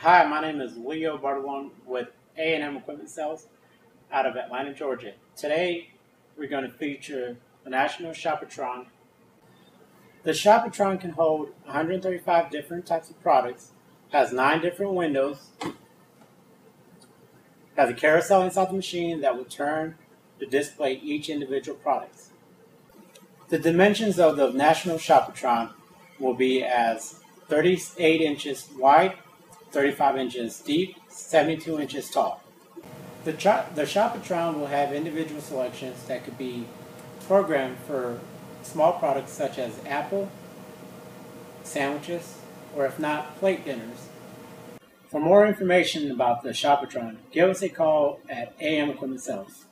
Hi, my name is Leo Bartolone with A&M Equipment Sales out of Atlanta, Georgia. Today, we're going to feature the National Shoppertron. The Shoppertron can hold 135 different types of products, has 9 different windows, has a carousel inside the machine that will turn to display each individual product. The dimensions of the National Shoppertron will be as 38 inches wide, 35 inches deep, 72 inches tall. The Shoppertron will have individual selections that could be programmed for small products such as apple, sandwiches, or if not, plate dinners. For more information about the Shoppertron, give us a call at AM Equipment Sales.